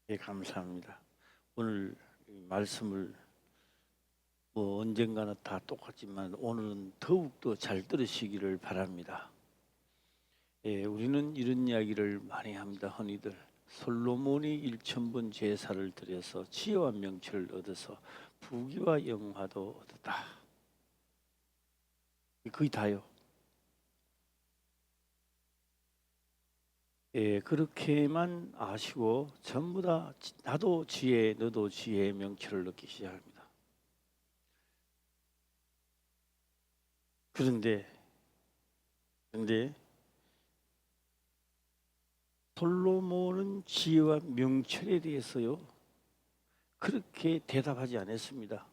예, 감사합니다. 오늘 말씀을 언젠가는 다 똑같지만 오늘은 더욱더 잘 들으시기를 바랍니다. 예, 우리는 이런 이야기를 많이 합니다. 흔히들 솔로몬이 1000번 제사를 드려서 지혜와 명철을 얻어서 부귀와 영화도 얻었다. 거의 다요. 예, 그렇게만 아시고 전부 다 나도 지혜, 너도 지혜의 명철을 얻기 시작합니다. 그런데 솔로몬은 지혜와 명철에 대해서요 그렇게 대답하지 않았습니다.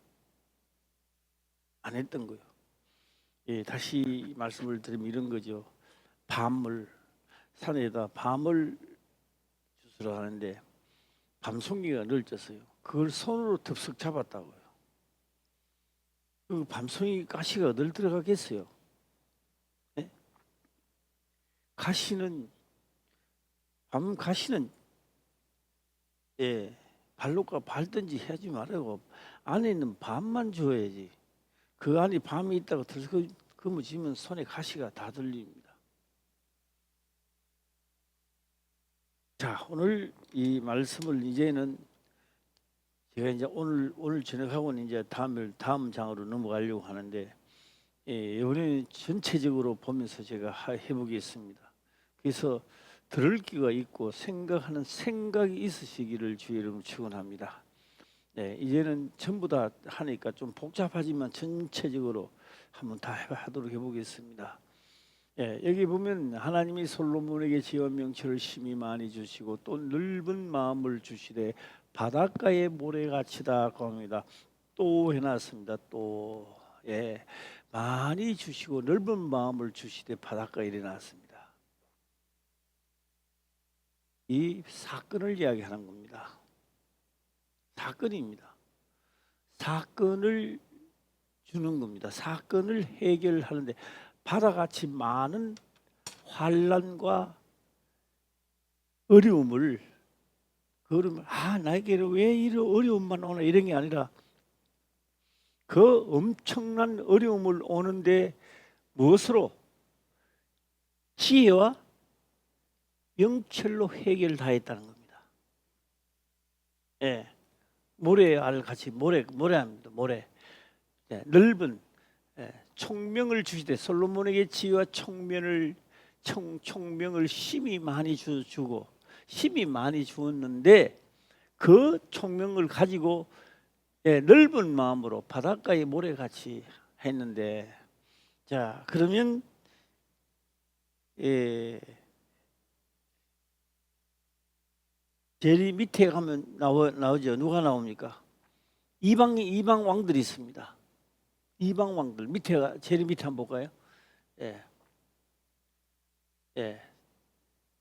안 했던 거예요. 예, 다시 말씀을 드리면 이런 거죠. 산에다 밤을 주스러 가는데 밤송이가 널졌어요. 그걸 손으로 덥석 잡았다고요. 그 밤송이 가시가 어딜 들어가겠어요? 네? 밤가시는 발로가 밟든지 하지 말고 안에 있는 밤만 줘야지. 그 안에 밤이 있다고 들썩거무지면 손에 가시가 다 들립니다. 자, 오늘 이 말씀을 이제는 제가 이제 오늘 저녁하고는 이제 다음 장으로 넘어가려고 하는데, 이번에 전체적으로 보면서 제가 해보겠습니다. 그래서 들을 기가 있고 생각하는 생각이 있으시기를 주의 이름으로 축원합니다. 네, 이제는 전부 다 하니까 좀 복잡하지만 전체적으로 한번 다 하도록 해보겠습니다. 여기 보면 하나님이 솔로몬에게 지혜와 명철을 심히 많이 주시고 또 넓은 마음을 주시되 바닷가의 모래같이다고 합니다. 또 해놨습니다. 또 많이 주시고 넓은 마음을 주시되 바닷가에 일어났습니다. 이 사건을 이야기하는 겁니다. 사건입니다. 사건을 주는 겁니다. 사건을 해결하는데 바다같이 많은 환난과 어려움을 그러면 나에게는 왜 이런 어려움만 오나 이런 게 아니라 그 엄청난 어려움을 오는데 무엇으로? 지혜와 명철로 해결을 다 했다는 겁니다. 모래알 같이 모래합니다. 모래. 넓은 총명을 주시되 솔로몬에게 지혜와 총명을 심히 많이 주고 심히 많이 주었는데 그 총명을 가지고 넓은 마음으로 바닷가의 모래같이 했는데, 자 그러면 제일 밑에 가면 나오죠. 누가 나옵니까? 이방 왕들이 있습니다. 이방 왕들 제일 밑에 한번 볼까요?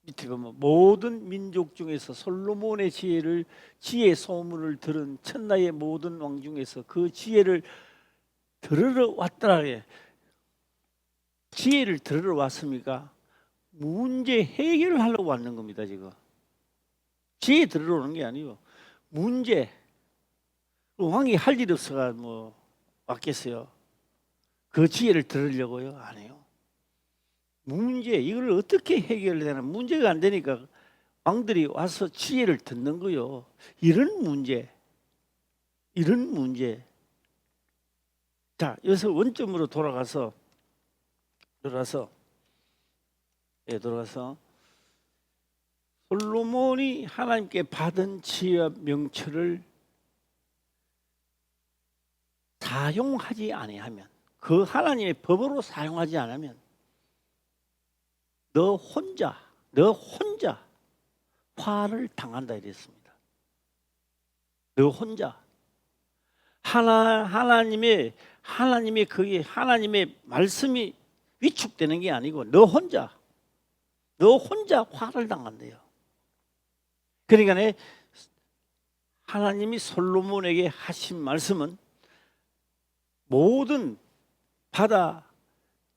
밑에 보면 모든 민족 중에서 솔로몬의 지혜 소문을 들은 천나의 모든 왕 중에서 그 지혜를 들으러 왔더라. 지혜를 들으러 왔습니까? 문제 해결을 하려고 왔는 겁니다. 지금 지혜 들으러 오는 게 아니고 문제. 왕이 할 일 없어가 왔겠어요? 그 지혜를 들으려고요? 안 해요. 문제, 이걸 어떻게 해결되나? 문제가 안 되니까 왕들이 와서 지혜를 듣는 거요. 이런 문제. 자, 여기서 원점으로 돌아가서 솔로몬이 하나님께 받은 지혜와 명철을 사용하지 아니하면, 그 하나님의 법으로 사용하지 않으면 너 혼자 화를 당한다 이랬습니다. 너 혼자 하나님의 말씀이 위축되는 게 아니고 너 혼자 화를 당한대요. 그러니까 하나님이 솔로몬에게 하신 말씀은 모든 바다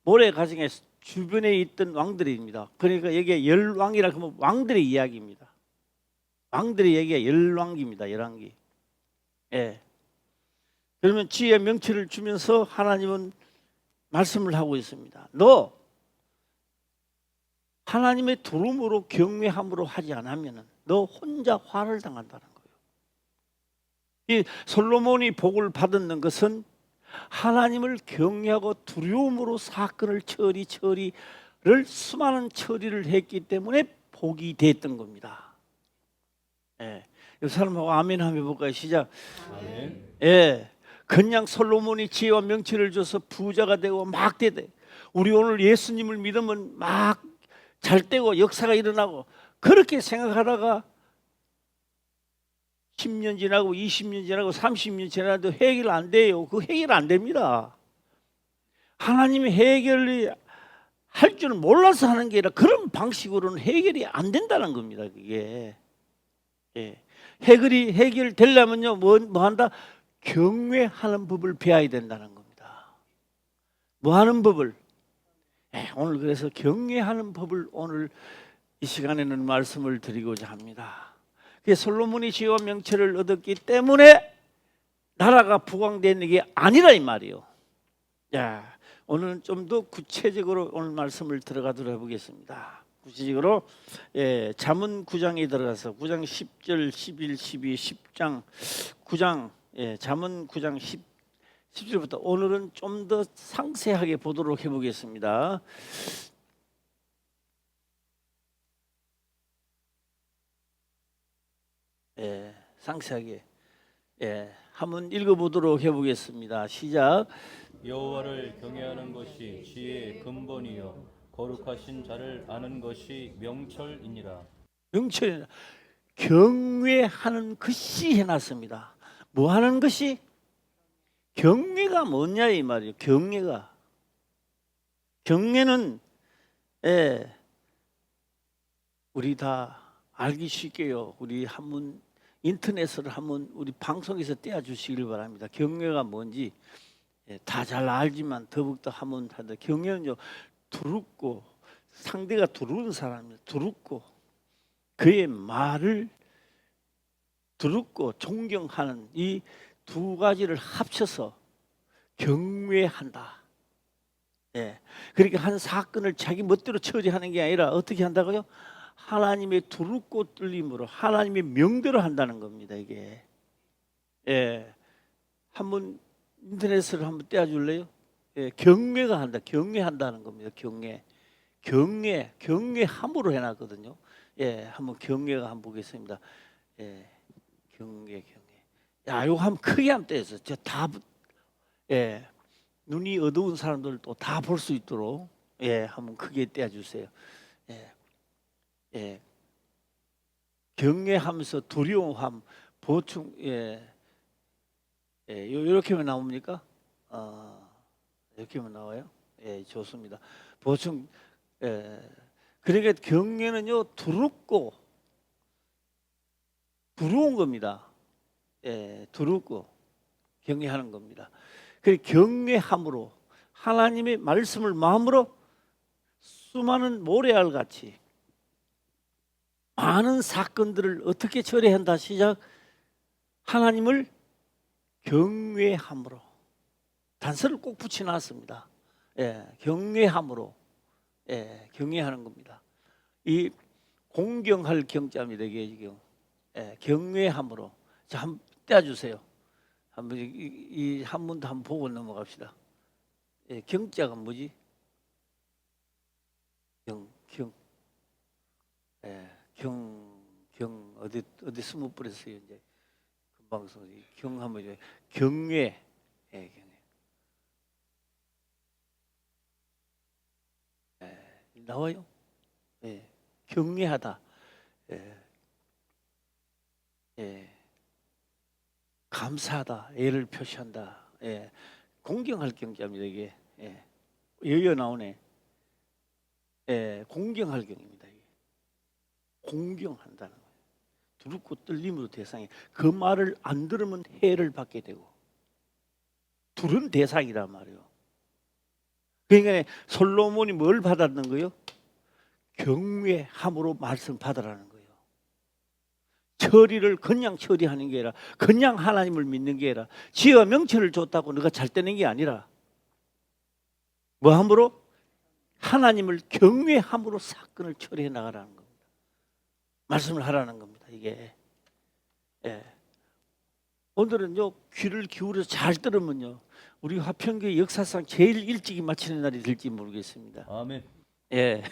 모래 가정에 주변에 있던 왕들입니다. 그러니까 여기에 10왕이라 하면 왕들의 이야기입니다. 왕들의 얘기가 열왕기입니다. 열왕기. 예. 그러면 지혜의 명체를 주면서 하나님은 말씀을 하고 있습니다. 너 하나님의 두름으로 경외함으로 하지 않으면 너 혼자 화를 당한다는 거예요. 이 솔로몬이 복을 받는 것은 하나님을 경외하고 두려움으로 사건을 처리를 수많은 처리를 했기 때문에 복이 됐던 겁니다. 예. 이 사람하고 아멘 한번 해볼까요? 시작. 아멘. 예. 그냥 솔로몬이 지혜와 명철을 줘서 부자가 되고 막 되대. 우리 오늘 예수님을 믿으면 막 잘 되고 역사가 일어나고 그렇게 생각하다가 10년 지나고 20년 지나고 30년 지나도 해결 안 돼요. 그 해결 안 됩니다. 하나님이 해결이 할 줄은 몰라서 하는 게 아니라 그런 방식으로는 해결이 안 된다는 겁니다. 그게. 예. 해결되려면요 뭐 한다? 경외하는 법을 배워야 된다는 겁니다. 뭐 하는 법을? 오늘 그래서 경외하는 법을 오늘 이 시간에는 말씀을 드리고자 합니다. 솔로몬이 지혜와 명철을 얻었기 때문에 나라가 부강되는 게 아니라 이 말이에요. 자, 오늘은 좀 더 구체적으로 오늘 말씀을 들어가도록 해보겠습니다. 구체적으로 잠언 9장에 들어가서 9장 10절, 11, 12, 10장 9장 잠언 9장 10절부터 오늘은 좀 더 상세하게 보도록 해보겠습니다. 상세하게 한번 읽어보도록 해보겠습니다. 시작. 여호와를 경외하는 것이 지혜의 근본이요 거룩하신 자를 아는 것이 명철이니라. 명철이라 경외하는 것이 해놨습니다. 뭐 하는 것이? 경외가 뭐냐 이 말이에요. 경외는 우리 다 알기 쉽게요. 우리 한번 인터넷을 한번 우리 방송에서 떼어주시길 바랍니다. 경외가 뭔지 다 잘 알지만 더욱더 한번 하다. 경외는요 두렵고 상대가 두려운 사람이 두렵고 그의 말을 두렵고 존경하는 이 두 가지를 합쳐서 경외한다. 그러니까 한 사건을 자기 멋대로 처리하는 게 아니라 어떻게 한다고요? 하나님의 두렵고 떨림으로 하나님의 명대로 한다는 겁니다. 이게 한번 인터넷을 한번 떼어줄래요? 경외가 한다. 경외한다는 겁니다. 경외함으로 해놨거든요. 한번 경외가 한번 보겠습니다. 경외. 야, 이거 한번 크게 한번 떼서 다 눈이 어두운 사람들도 다 볼 수 있도록 한번 크게 떼어주세요. 경외하면서 두려움함 보충 이렇게만 나옵니까? 이렇게만 나와요? 좋습니다. 보충 그러니까 경외는요 두렵고 두려운 겁니다. 두렵고 경외하는 겁니다. 그 경외함으로 하나님의 말씀을 마음으로 수많은 모래알 같이 많은 사건들을 어떻게 처리한다. 시작. 하나님을 경외함으로 단서를 꼭 붙여놨습니다. 경외함으로 경외하는 겁니다. 이 공경할 경자입니다. 이게 지금 경외함으로. 자, 한번 떼어주세요. 한번 이 한문도 한번 보고 넘어갑시다. 경자가 뭐지? 경 어디 스무 뿌렸어요 이제 금방 경하면 이제 경외 나와요. 경외하다. 감사하다. 애를 표시한다. 공경할 경자입니다. 이게 여기가 나오네. 공경할 경입니다. 이게. 공경한다는 거예요. 두렵고 떨림으로 대상이 그 말을 안 들으면 해를 받게 되고 둘은 대상이란 말이에요. 그러니까 솔로몬이 뭘 받았는 거예요? 경외함으로 말씀 받으라는 거예요. 처리를 그냥 처리하는 게 아니라 그냥 하나님을 믿는 게 아니라 지혜와 명철을 줬다고 너가 잘 되는 게 아니라 뭐함으로? 하나님을 경외함으로 사건을 처리해 나가라는 겁니다. 말씀을 하라는 겁니다. 이게 오늘은요 귀를 기울여서 잘 들으면요 우리 화평교회 역사상 제일 일찍이 마치는 날이 될지 모르겠습니다. 아멘. 예.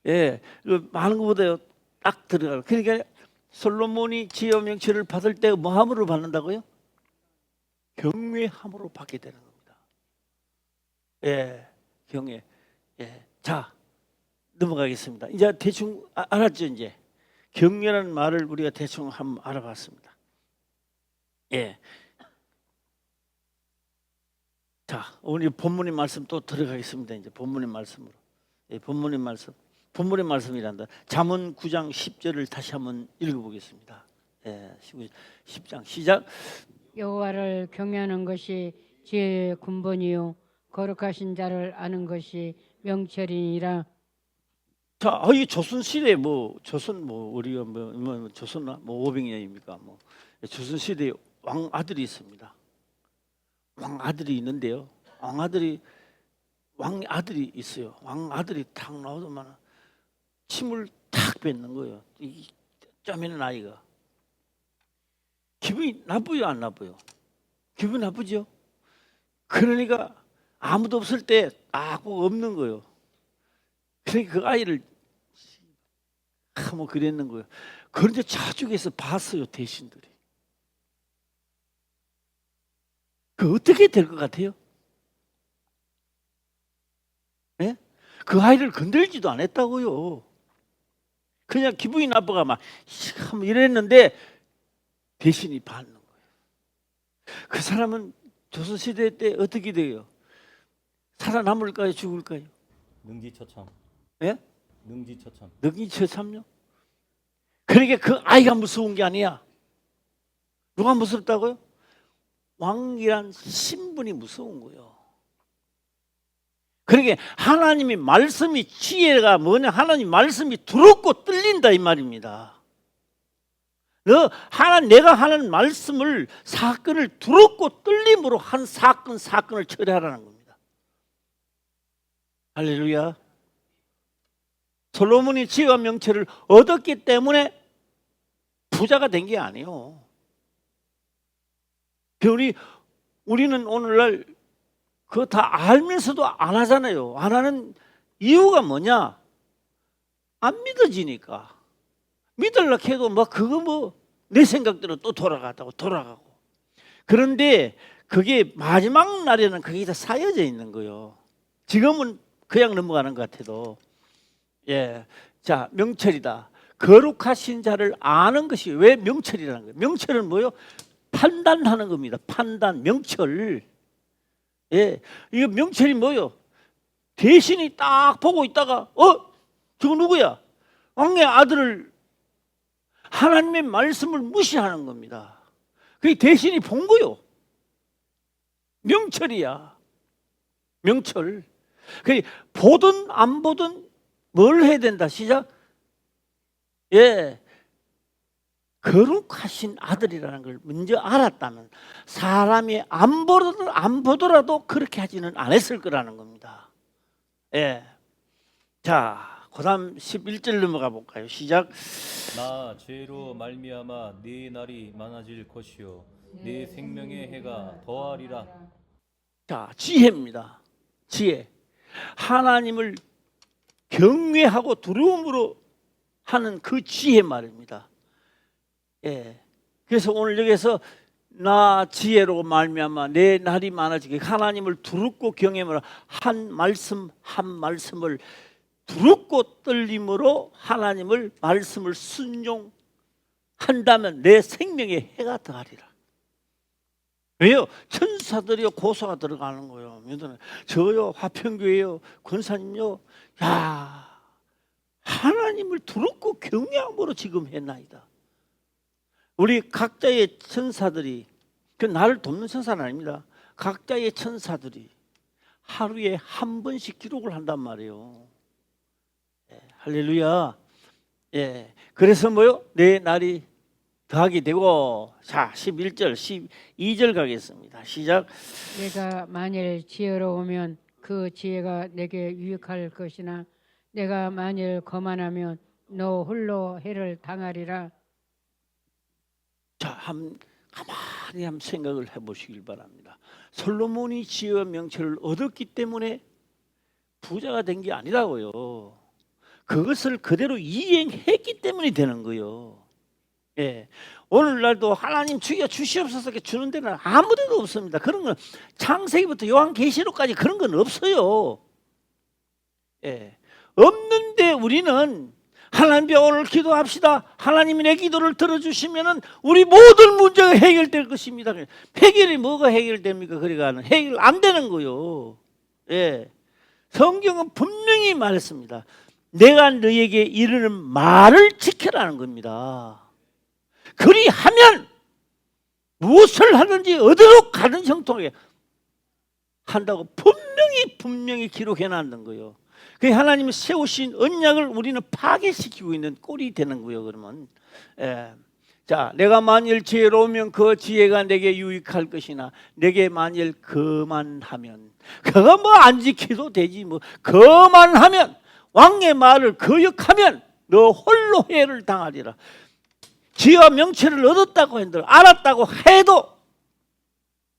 예. 많은 것보다요 딱 들어가요. 그러니까 솔로몬이 지혜와 명철을 받을 때 뭐함으로 받는다고요? 경외함으로 받게 되는 겁니다. 예. 경외. 예. 자, 넘어가겠습니다. 이제 대충 알았죠, 이제. 경외라는 말을 우리가 대충 한번 알아봤습니다. 예. 자, 오늘 본문의 말씀 또 들어가겠습니다. 이제 본문의 말씀으로. 예, 본문의 말씀. 본문의 말씀이란다. 잠언 9장 10절을 다시 한번 읽어보겠습니다. 예, 10장 시작. 여호와를 경외하는 것이 지혜의 근본이요 거룩하신 자를 아는 것이 명철이니라. 자, 이 조선 시대 조선 우리가 조선 500년입니까? 조선 시대에 왕 아들이 있습니다. 왕 아들이 있는데요. 왕 아들이 있어요. 왕 아들이 탁 나오더만 침을 탁 뱉는 거예요. 이 짜매는 아이가. 기분이 나쁘요, 안 나쁘요? 기분 나쁘죠? 그러니까 아무도 없을 때 꼭 없는 거예요. 그러니까 그 아이를 그랬는 거예요. 그런데 저쪽에서 봤어요, 대신들이. 그 어떻게 될 것 같아요? 예? 그 아이를 건들지도 안 했다고요. 그냥 기분이 나빠가 막 이랬는데 대신이 받는 거예요. 그 사람은 조선시대 때 어떻게 돼요? 살아남을까요? 죽을까요? 능지처참. 예? 능지처참. 능지처참요? 그러니까 그 아이가 무서운 게 아니야. 누가 무섭다고요? 왕이란 신분이 무서운 거예요. 그러니까 하나님의 말씀이 지혜가 뭐냐? 하나님 말씀이 두렵고 떨린다 이 말입니다. 내가 하는 말씀을 사건을 두렵고 떨림으로 한 사건을 처리하라는 겁니다. 할렐루야. 솔로몬이 지혜와 명철을 얻었기 때문에 부자가 된 게 아니에요. 우리는 오늘날 그거 다 알면서도 안 하잖아요. 안 하는 이유가 뭐냐? 안 믿어지니까. 믿으려고 해도 그거 내 생각대로 또 돌아가고. 그런데 그게 마지막 날에는 그게 다 쌓여져 있는 거예요. 지금은 그냥 넘어가는 것 같아도. 예. 자, 명철이다. 거룩하신 자를 아는 것이 왜 명철이라는 거예요? 명철은 뭐요? 판단하는 겁니다. 판단, 명철. 예. 이거 명철이 뭐요? 대신이 딱 보고 있다가 저거 누구야? 왕의 아들을 하나님의 말씀을 무시하는 겁니다. 그게 대신이 본 거요. 명철이야. 명철. 그 보든 안 보든 뭘 해야 된다. 시작. 예. 거룩하신 아들이라는 걸 먼저 알았다면 사람이 안 보더라도 그렇게 하지는 않았을 거라는 겁니다. 예. 자, 그다음 11절 넘어가 볼까요? 시작. 나 죄로 말미암아 네 날이 많아질 것이요 네 생명의 해가 더하리라. 자, 지혜입니다. 지혜. 하나님을 경외하고 두려움으로 하는 그 지혜 말입니다. 예. 그래서 오늘 여기서 나 지혜로 말미암아 내 날이 많아지게 하나님을 두렵고 경외하며 한 말씀을 두렵고 떨림으로 하나님을 말씀을 순종한다면 내 생명에 해가 더하리라. 왜요? 천사들이요 고소가 들어가는 거예요. 저요 화평교회요 권사님요, 야 하나님을 두렵고 경외함으로 지금 했나이다. 우리 각자의 천사들이, 그 나를 돕는 천사는 아닙니다. 각자의 천사들이 하루에 한 번씩 기록을 한단 말이에요. 네, 할렐루야. 예. 그래서 뭐요? 내 날이 더하게 되고. 자, 11절, 12절 가겠습니다. 시작. 내가 만일 지혜로 오면 그 지혜가 내게 유익할 것이나 내가 만일 거만하면 너 홀로 해를 당하리라. 자, 가만히 한번 생각을 해보시길 바랍니다. 솔로몬이 지혜와 명철을 얻었기 때문에 부자가 된 게 아니라고요. 그것을 그대로 이행했기 때문에 되는 거예요. 예. 오늘날도 하나님 주여 주시옵소서 이렇게 주는 데는 아무데도 없습니다. 그런 건 창세기부터 요한계시록까지 그런 건 없어요. 예. 없는데 우리는 하나님 오늘 기도합시다. 하나님이 내 기도를 들어주시면은 우리 모든 문제가 해결될 것입니다. 해결이 뭐가 해결됩니까? 그러니까 해결 안 되는 거요. 예. 성경은 분명히 말했습니다. 내가 너에게 이르는 말을 지켜라는 겁니다. 그리하면 무엇을 하든지 어디로 가든 형통하게 한다고 분명히 기록해 놨는 거예요. 그 하나님이 세우신 언약을 우리는 파괴시키고 있는 꼴이 되는 거예요. 그러면 자, 내가 만일 지혜로우면 그 지혜가 내게 유익할 것이나 내게 만일 거만하면, 그거 뭐 안 지켜도 되지 뭐. 거만하면, 왕의 말을 거역하면 너 홀로 해를 당하리라. 지혜와 명철을 얻었다고 한들 알았다고 해도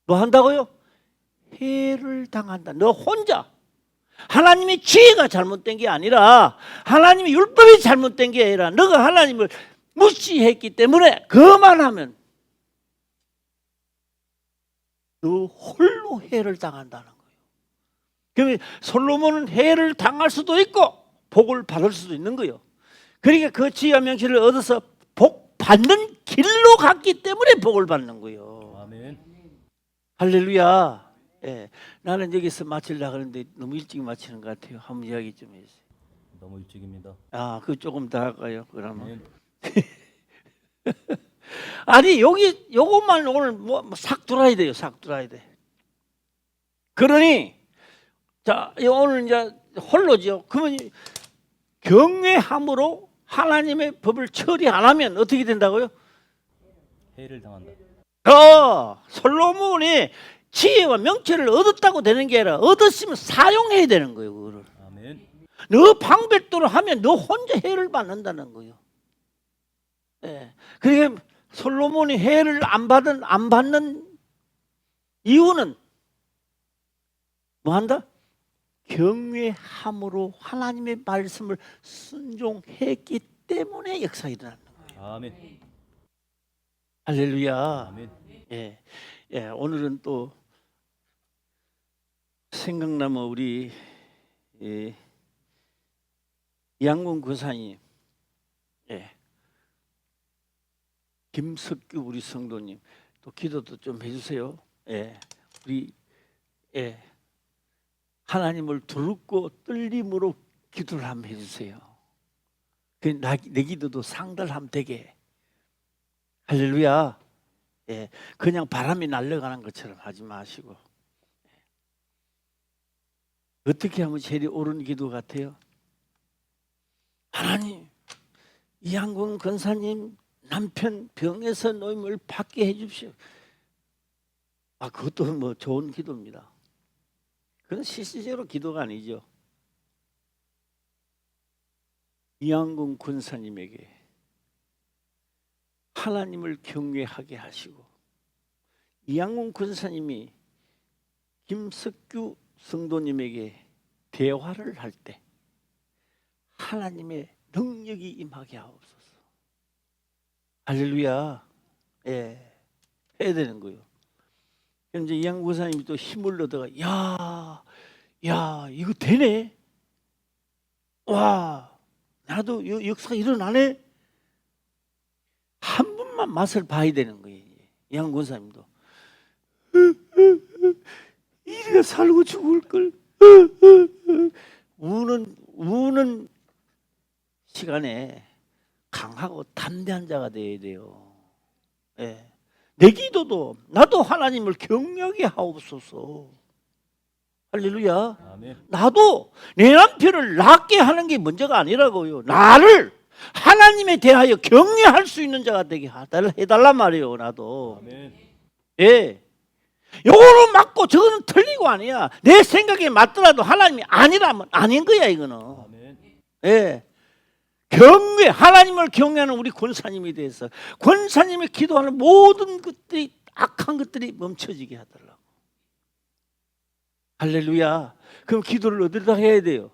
뭐 한다고요? 해를 당한다. 너 혼자. 하나님의 지혜가 잘못된 게 아니라 하나님의 율법이 잘못된 게 아니라 너가 하나님을 무시했기 때문에 그만하면 너 홀로 해를 당한다는 거예요. 그러면 솔로몬은 해를 당할 수도 있고 복을 받을 수도 있는 거예요. 그러니까 그 지혜와 명철을 얻어서 복 받는 길로 갔기 때문에 복을 받는 거예요. 아멘. 할렐루야. 예, 나는 여기서 마치려고 하는데 너무 일찍 마치는 것 같아요. 한번 이야기 좀 해주세요. 너무 일찍입니다. 아, 그 조금 더 할까요? 그러면. 아멘. 아니 요것만 오늘 싹 돌아야 돼요. 싹 돌아야 돼. 그러니 자, 오늘 이제 홀로죠. 그러면 경외함으로 하나님의 법을 처리 안 하면 어떻게 된다고요? 해를 당한다. 솔로몬이 지혜와 명철을 얻었다고 되는 게 아니라 얻었으면 사용해야 되는 거예요. 그거를. 아멘. 너 방백도로 하면 너 혼자 해를 받는다는 거예요. 예. 그러니까 솔로몬이 해를 안 받는 이유는 뭐 한다? 경외함으로 하나님의 말씀을 순종했기 때문에 역사가 일어나는 거예요. 아멘. 할렐루야. 아멘. 예. 예, 오늘은 또 생각나면 우리 양궁 교사님, 예, 김석규 우리 성도님 또 기도도 좀 해주세요. 예, 우리 하나님을 두렵고 떨림으로 기도를 한번 해주세요. 내 기도도 상달하면 되게. 할렐루야. 예, 그냥 바람이 날려가는 것처럼 하지 마시고. 어떻게 하면 제일 옳은 기도 같아요? 하나님, 이양궁 권사님 남편 병에서 노임을 받게 해주십시오. 아, 그것도 뭐 좋은 기도입니다. 그건 실질적으로 기도가 아니죠. 이양궁 권사님에게 하나님을 경외하게 하시고, 이양궁 권사님이 김석규 성도님에게 대화를 할 때 하나님의 능력이 임하게 하옵소서. 할렐루야. 예, 해야 되는 거예요. 그럼 이제 이양궁 권사님이 또 힘을 얻어가, 야, 이거 되네. 와, 나도 역사가 일어나네. 한 번만 맛을 봐야 되는 거예요. 이양궁 권사님도 이리가 살고 죽을 걸. 우는 시간에 강하고 담대한 자가 되어야 돼요. 예. 내 기도도 나도 하나님을 경외하게 하옵소서. 할렐루야. 아멘. 나도 내 남편을 낫게 하는 게 문제가 아니라고요. 나를 하나님에 대하여 경외할 수 있는 자가 되게 해달란 말이에요. 나도. 아멘. 예. 요거는 맞고 저거는 틀리고 아니야. 내 생각에 맞더라도 하나님이 아니라면 아닌 거야 이거는. 아멘. 예. 경외, 하나님을 경외하는 우리 권사님에 대해서 권사님이 기도하는 모든 것들이 악한 것들이 멈춰지게 하더라고. 할렐루야. 그럼 기도를 어디다 해야 돼요?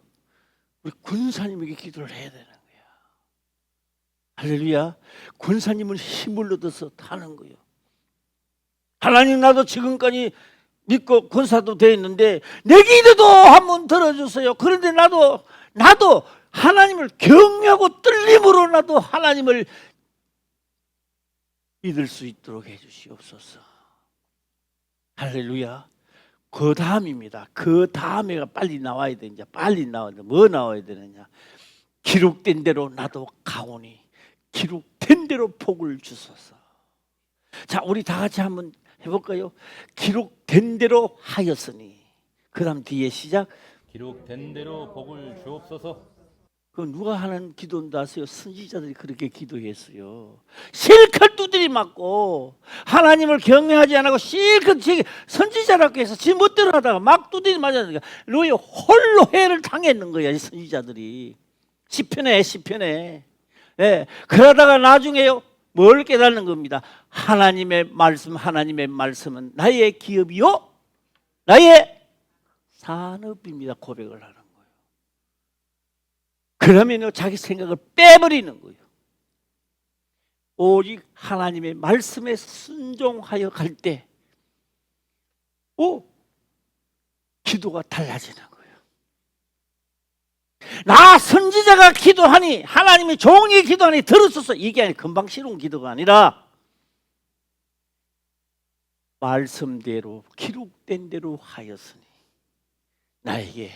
우리 권사님에게 기도를 해야 되는 거야. 할렐루야. 권사님은 힘을 얻어서 타는 거예요. 하나님, 나도 지금까지 믿고 권사도 돼 있는데 내 기도도 한번 들어주세요. 그런데 나도 하나님을 경외하고 떨림으로 나도 하나님을 믿을 수 있도록 해주시옵소서. 할렐루야. 그 다음입니다. 그 다음에가 빨리 나와야 돼. 이제 빨리 나와야 돼. 뭐 나와야 되느냐? 기록된 대로 나도 가오니 기록된 대로 복을 주소서. 자, 우리 다 같이 한번 해볼까요? 기록된 대로 하였으니. 그 다음 뒤에 시작. 기록된 대로 복을 주옵소서. 그 누가 하는 기도인지 아세요? 선지자들이 그렇게 기도했어요. 실컷 두드리 맞고 하나님을 경외하지 않고 실컷 선지자라고 해서 지 멋대로 하다가 막 두드리 맞았으니까 너희 홀로 해를 당했는 거야, 이 선지자들이. 시편에. 예. 그러다가 나중에요, 뭘 깨닫는 겁니다. 하나님의 말씀은 나의 기업이요 나의 산업입니다. 고백을 하는 거예요. 그러면요, 자기 생각을 빼버리는 거예요. 오직 하나님의 말씀에 순종하여 갈 때, 기도가 달라지는 거예요. 나 선지자가 기도하니, 하나님의 종이 기도하니 들었어서, 이게 아니라 금방 쉬운 기도가 아니라 말씀대로 기록된 대로 하였으니 나에게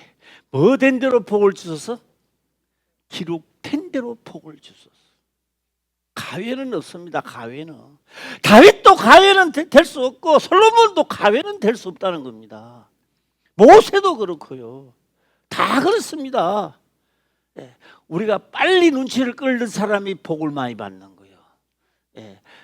뭐 된 대로 복을 주소서? 기록된 대로 복을 주소서. 가외는 없습니다. 가외는. 다윗도 가외는 될 수 없고 솔로몬도 가외는 될 수 없다는 겁니다. 모세도 그렇고요. 다 그렇습니다. 우리가 빨리 눈치를 끌는 사람이 복을 많이 받는 거예요.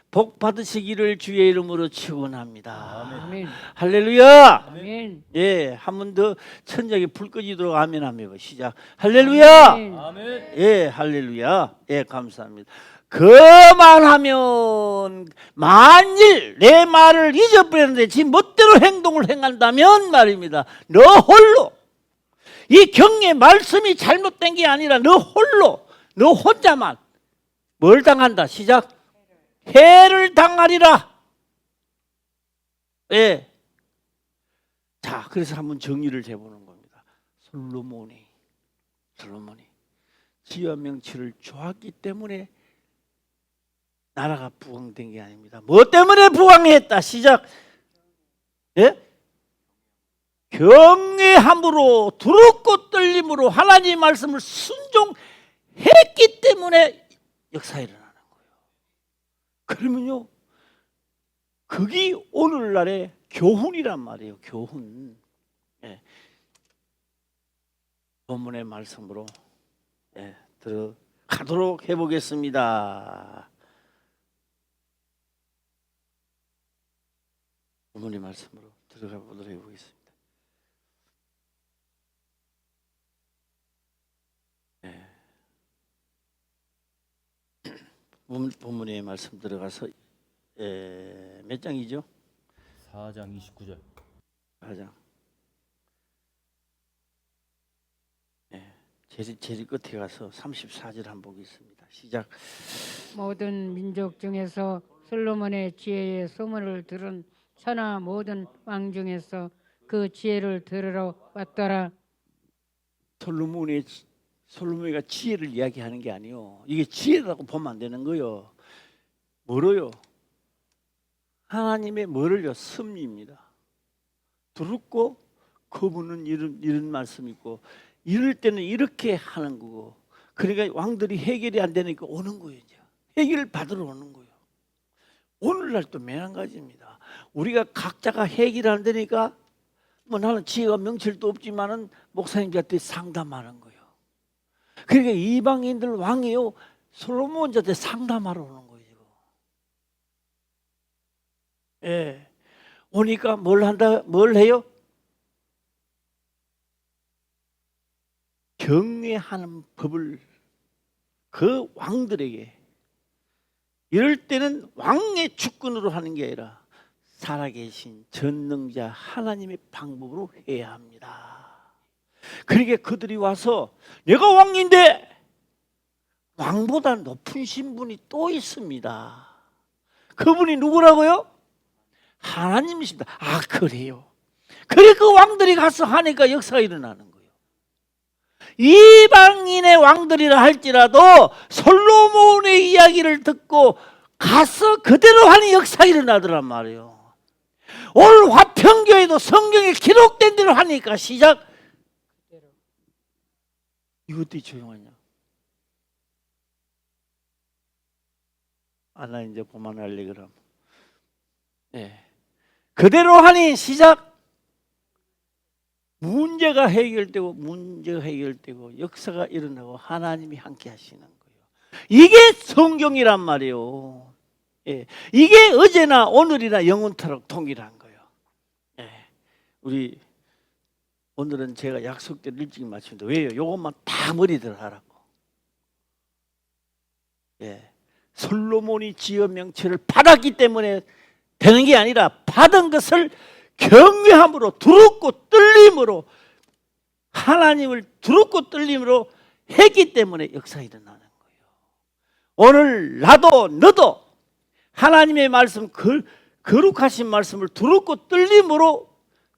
복 받으시기를 주의 이름으로 축원합니다. 아멘. 할렐루야. 아멘. 예, 한 번 더 천장에 불 꺼지도록 아멘 하며 시작. 할렐루야. 아멘. 아멘. 예, 할렐루야. 예, 감사합니다. 그만하면 만일 내 말을 잊어버렸는데 지 멋대로 행동을 행한다면 말입니다. 너 홀로 이 경의 말씀이 잘못된 게 아니라 너 홀로 너 혼자만 뭘 당한다. 시작. 해를 당하리라. 예. 자, 그래서 한번 정리를 해보는 겁니다. 솔로몬이 지와 명치를 좋았기 때문에 나라가 부흥된 게 아닙니다. 뭐 때문에 부흥했다. 시작. 예? 경외함으로 두렵고 떨림으로 하나님 말씀을 순종했기 때문에 역사가 일어나는 거예요. 그러면요, 그게 오늘날의 교훈이란 말이에요. 교훈. 예. 본문의 말씀으로 들어가도록 해보겠습니다. 본문의 말씀으로 들어가 보도록 해보겠습니다. 본문의 말씀 들어가서 몇 장이죠? 4장 29절. 4장. 제일 끝에 가서 34절 한번 보겠습니다. 시작. 모든 민족 중에서 솔로몬의 지혜의 소문을 들은 천하 모든 왕 중에서 그 지혜를 들으러 왔더라. 솔로몬이가 지혜를 이야기하는 게 아니요. 이게 지혜라고 보면 안 되는 거요. 뭐로요? 하나님의 뭐를요? 섭리입니다. 두렵고 그분은 이런 말씀이 있고 이럴 때는 이렇게 하는 거고, 그러니까 왕들이 해결이 안 되니까 오는 거예요. 이제 해결을 받으러 오는 거예요. 오늘날 또 매한가지입니다. 우리가 각자가 해결이 안 되니까 뭐 나는 지혜가 명철도 없지만은 목사님들한테 상담하는 거예요. 그러니까 이방인들 왕이요, 솔로몬 왕자한테 상담하러 오는 거예요. 예. 오니까 뭘 해요? 경외하는 법을 그 왕들에게, 이럴 때는 왕의 주권으로 하는 게 아니라 살아계신 전능자 하나님의 방법으로 해야 합니다. 그러니까 그들이 와서 내가 왕인데 왕보다 높은 신분이 또 있습니다. 그분이 누구라고요? 하나님이십니다. 아, 그래요? 그래, 그 왕들이 가서 하니까 역사가 일어나는 거예요. 이방인의 왕들이라 할지라도 솔로몬의 이야기를 듣고 가서 그대로 하는 역사가 일어나더란 말이에요. 오늘 화평교회도 성경에 기록된 대로 하니까 시작. 이것도 조용하냐? 나 이제 그만할래 그럼. 네. 그대로 하니 시작. 문제가 해결되고 역사가 일어나고 하나님이 함께 하시는 거예요. 이게 성경이란 말이에요. 예. 이게 어제나 오늘이나 영원토록 동일한 거예요. 예. 우리 오늘은 제가 약속대로 일찍 마칩니다. 왜요? 이것만 다 머리들 하라고. 예. 솔로몬이 지어 명체를 받았기 때문에 되는 게 아니라 받은 것을 경외함으로 두렵고 떨림으로, 하나님을 두렵고 떨림으로 했기 때문에 역사가 일어나는 거예요. 오늘 나도 너도 하나님의 말씀, 거룩하신 말씀을 두렵고 떨림으로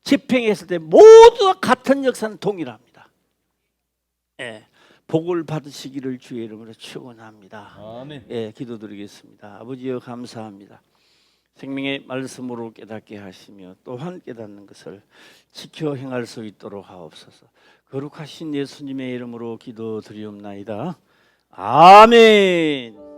집행했을 때 모두가 같은 역사는 동일합니다. 예, 복을 받으시기를 주의 이름으로 축원합니다. 아멘. 예, 기도드리겠습니다. 아버지여 감사합니다. 생명의 말씀으로 깨닫게 하시며 또한 깨닫는 것을 지켜 행할 수 있도록 하옵소서. 거룩하신 예수님의 이름으로 기도드리옵나이다. 아멘.